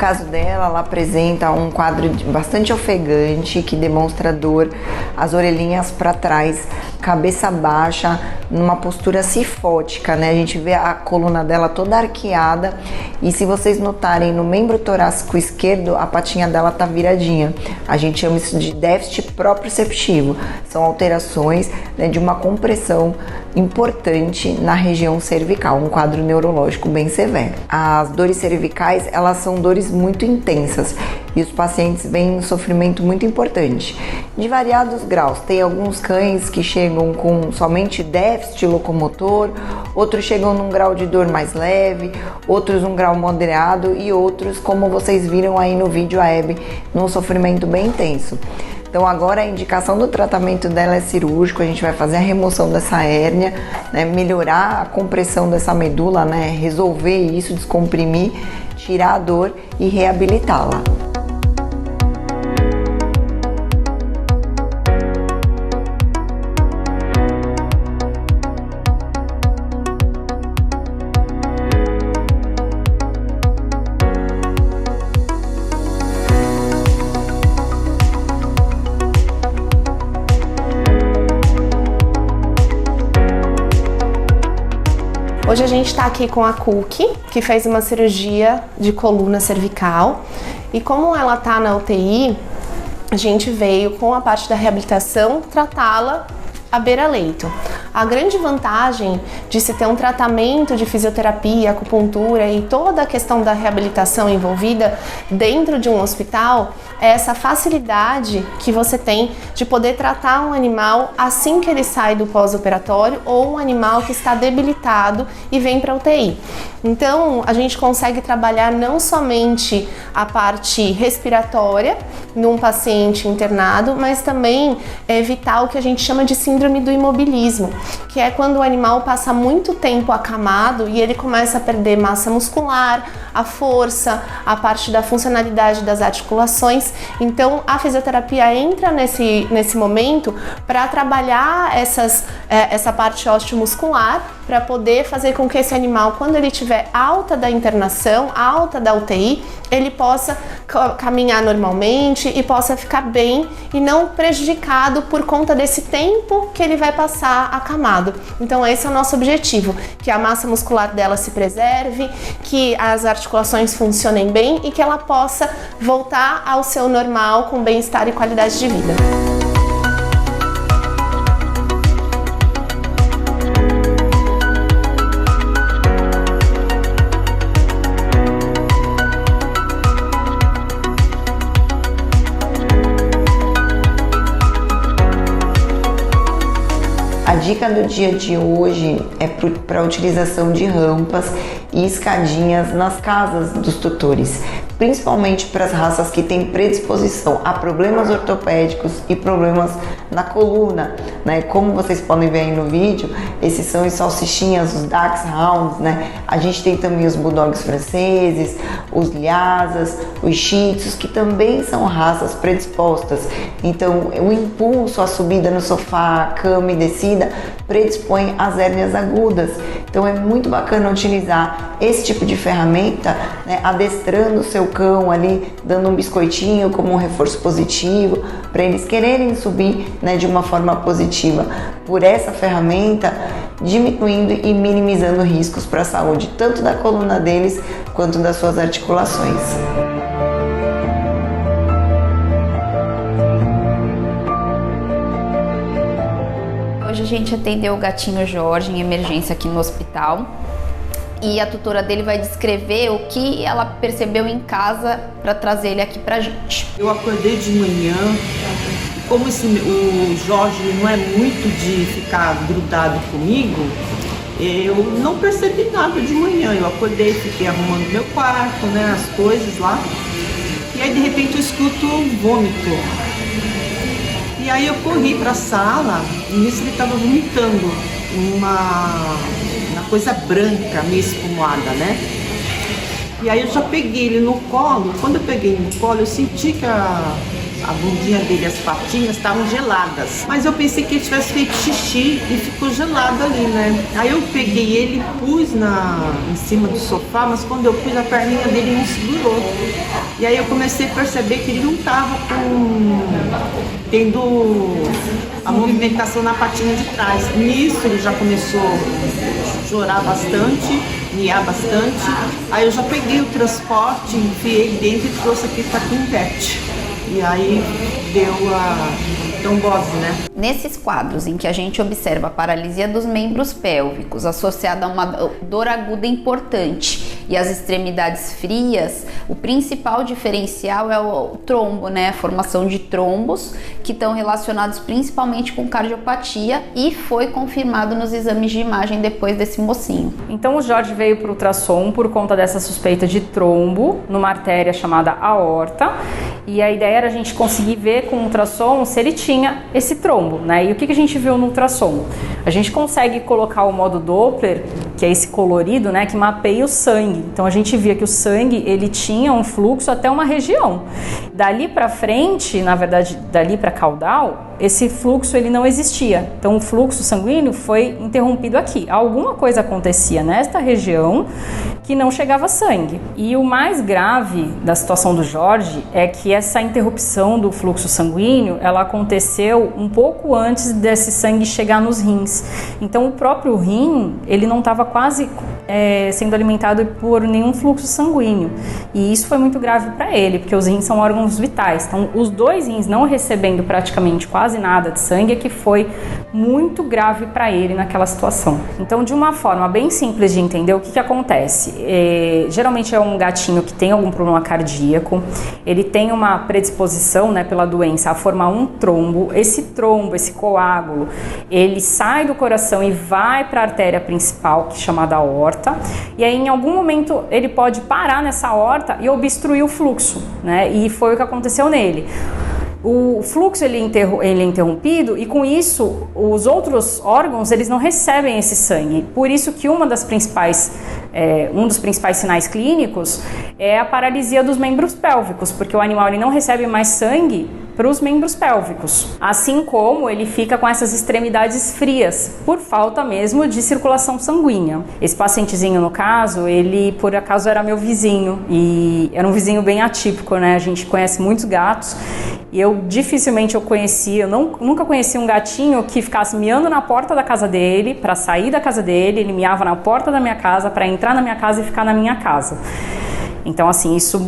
caso dela, ela apresenta um quadro bastante ofegante que demonstra dor, as orelhinhas para trás, cabeça baixa, numa postura cifótica, né? A gente vê a coluna dela toda arqueada e se vocês notarem no membro torácico esquerdo, a patinha dela tá viradinha. A gente chama isso de déficit proprioceptivo. São alterações, né, de uma compressão importante na região cervical, um quadro neurológico bem severo. As dores cervicais, elas são dores muito intensas e os pacientes veem um sofrimento muito importante, de variados graus. Tem alguns cães que chegam com somente déficit locomotor, outros chegam num grau de dor mais leve, outros num grau moderado e outros, como vocês viram aí no vídeo, a Hebe, num sofrimento bem intenso. Então agora a indicação do tratamento dela é cirúrgico, a gente vai fazer a remoção dessa hérnia, né, melhorar a compressão dessa medula, né, resolver isso, descomprimir, tirar a dor e reabilitá-la. Hoje a gente está aqui com a Cookie, que fez uma cirurgia de coluna cervical, e como ela está na UTI, a gente veio com a parte da reabilitação tratá-la à beira-leito. A grande vantagem de se ter um tratamento de fisioterapia, acupuntura e toda a questão da reabilitação envolvida dentro de um hospital é essa facilidade que você tem de poder tratar um animal assim que ele sai do pós-operatório ou um animal que está debilitado e vem para a UTI. Então, a gente consegue trabalhar não somente a parte respiratória num paciente internado, mas também evitar o que a gente chama de síndrome do imobilismo, que é quando o animal passa muito tempo acamado e ele começa a perder massa muscular, a força, a parte da funcionalidade das articulações. Então a fisioterapia entra nesse momento para trabalhar essa parte osteomuscular, para poder fazer com que esse animal, quando ele tiver alta da internação, alta da UTI, ele possa caminhar normalmente e possa ficar bem e não prejudicado por conta desse tempo que ele vai passar acamado. Então esse é o nosso objetivo, que a massa muscular dela se preserve, que as articulações funcionem bem e que ela possa voltar ao seu normal com bem-estar e qualidade de vida. A dica do dia de hoje é para a utilização de rampas e escadinhas nas casas dos tutores, principalmente para as raças que têm predisposição a problemas ortopédicos e problemas na coluna, né? Como vocês podem ver aí no vídeo, esses são os salsichinhas, os Dachshunds, né? A gente tem também os Bulldogs franceses, os Lhasas, os Shih Tzus, que também são raças predispostas. Então, o impulso, a subida no sofá, a cama e descida predispõe às hérnias agudas. Então, é muito bacana utilizar esse tipo de ferramenta, né, adestrando o seu cão ali, dando um biscoitinho como um reforço positivo, para eles quererem subir, né, de uma forma positiva por essa ferramenta, diminuindo e minimizando riscos para a saúde, tanto da coluna deles quanto das suas articulações. Hoje a gente atendeu o gatinho Jorge em emergência aqui no hospital. E a tutora dele vai descrever o que ela percebeu em casa para trazer ele aqui pra gente. Eu acordei de manhã, como o Jorge não é muito de ficar grudado comigo, eu não percebi nada de manhã. Eu acordei, fiquei arrumando meu quarto, né, as coisas lá, e aí de repente eu escuto um vômito. E aí eu corri para a sala e nisso ele estava vomitando uma coisa branca, meio espumada, né? E aí eu já peguei ele no colo. Quando eu peguei no colo, eu senti que a bundinha dele, as patinhas estavam geladas. Mas eu pensei que ele tivesse feito xixi e ficou gelado ali, né? Aí eu peguei ele e pus em cima do sofá, mas quando eu pus a perninha dele não segurou. E aí eu comecei a perceber que ele não estava tendo a movimentação na patinha de trás. Nisso ele já começou a chorar bastante, miar bastante. Aí eu já peguei o transporte, enfiei dentro e trouxe aqui para Quintet. E aí deu a trombose, né? Nesses quadros em que a gente observa a paralisia dos membros pélvicos associada a uma dor aguda importante e as extremidades frias, o principal diferencial é o trombo, né? A formação de trombos que estão relacionados principalmente com cardiopatia e foi confirmado nos exames de imagem depois desse mocinho. Então o Jorge veio para o ultrassom por conta dessa suspeita de trombo numa artéria chamada aorta, e a ideia era a gente conseguir ver com o ultrassom se ele tinha esse trombo, né? E o que a gente viu no ultrassom? A gente consegue colocar o modo Doppler, que é esse colorido, né, que mapeia o sangue. Então a gente via que o sangue, ele tinha um fluxo até uma região. Dali para frente, na verdade, dali para caudal, esse fluxo ele não existia. Então o fluxo sanguíneo foi interrompido aqui. Alguma coisa acontecia nesta região que não chegava sangue. E o mais grave da situação do Jorge é que essa interrupção do fluxo sanguíneo, ela aconteceu um pouco antes desse sangue chegar nos rins. Então o próprio rim, ele não estava quase sendo alimentado por nenhum fluxo sanguíneo. E isso foi muito grave para ele, porque os rins são órgãos vitais. Então os dois rins não recebendo praticamente quase nada de sangue é que foi muito grave para ele naquela situação. Então, de uma forma bem simples de entender, o que acontece? Geralmente é um gatinho que tem algum problema cardíaco, ele tem uma predisposição, né, pela doença a formar um trombo. Esse trombo, esse coágulo, ele sai do coração e vai para a artéria principal, que é chamada aorta, e aí em algum momento ele pode parar nessa aorta e obstruir o fluxo, né? E foi o que aconteceu nele. O fluxo ele é interrompido e com isso os outros órgãos eles não recebem esse sangue. Por isso que um dos principais sinais clínicos é a paralisia dos membros pélvicos, porque o animal ele não recebe mais sangue para os membros pélvicos, assim como ele fica com essas extremidades frias, por falta mesmo de circulação sanguínea. Esse pacientezinho, no caso, ele por acaso era meu vizinho, e era um vizinho bem atípico, né? A gente conhece muitos gatos, e eu nunca conheci um gatinho que ficasse miando na porta da casa dele, para sair da casa dele, ele miava na porta da minha casa, para entrar na minha casa e ficar na minha casa. Então, assim, isso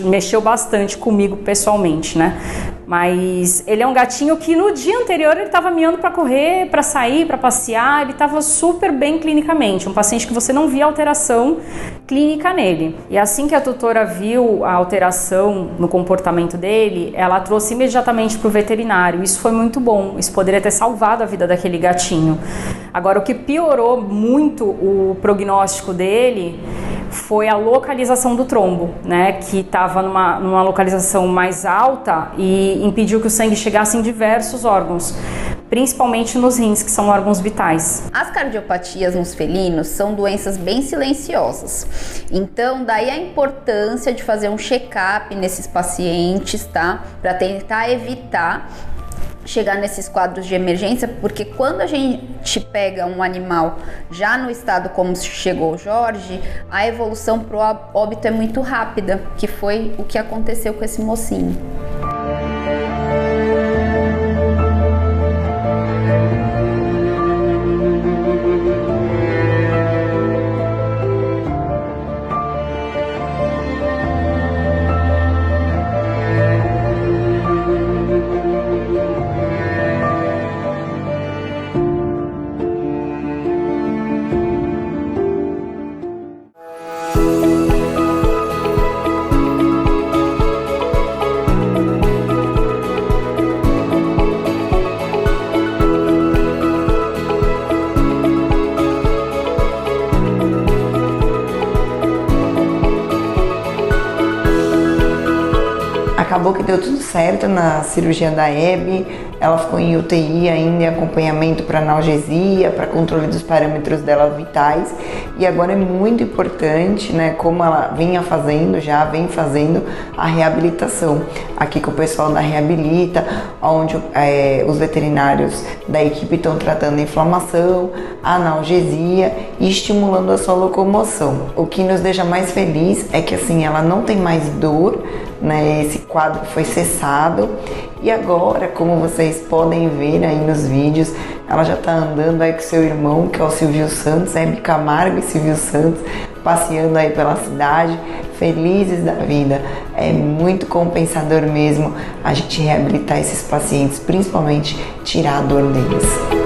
mexeu bastante comigo pessoalmente, né? Mas ele é um gatinho que no dia anterior ele estava miando para correr, para sair, para passear, ele estava super bem clinicamente, um paciente que você não via alteração clínica nele. E assim que a tutora viu a alteração no comportamento dele, ela trouxe imediatamente para o veterinário. Isso foi muito bom, isso poderia ter salvado a vida daquele gatinho. Agora, o que piorou muito o prognóstico dele foi a localização do trombo, né, que estava numa localização mais alta e impediu que o sangue chegasse em diversos órgãos, principalmente nos rins, que são órgãos vitais. As cardiopatias nos felinos são doenças bem silenciosas, então daí a importância de fazer um check-up nesses pacientes, tá, para tentar evitar chegar nesses quadros de emergência, porque quando a gente pega um animal já no estado como chegou o Jorge, a evolução para o óbito é muito rápida, que foi o que aconteceu com esse mocinho. Acabou que deu tudo certo na cirurgia da Hebe, ela ficou em UTI ainda, em acompanhamento para analgesia, para controle dos parâmetros dela vitais, e agora é muito importante, né, como ela vem fazendo a reabilitação aqui com o pessoal da Reabilita, onde os veterinários da equipe estão tratando a inflamação, a analgesia e estimulando a sua locomoção. O que nos deixa mais feliz é que assim ela não tem mais dor, né? Esse quadro foi cessado e agora, como vocês podem ver aí nos vídeos, ela já está andando aí com seu irmão, que é o Silvio Santos, Hebe Camargo e Silvio Santos, passeando aí pela cidade, felizes da vida. É muito compensador mesmo a gente reabilitar esses pacientes, principalmente tirar a dor deles.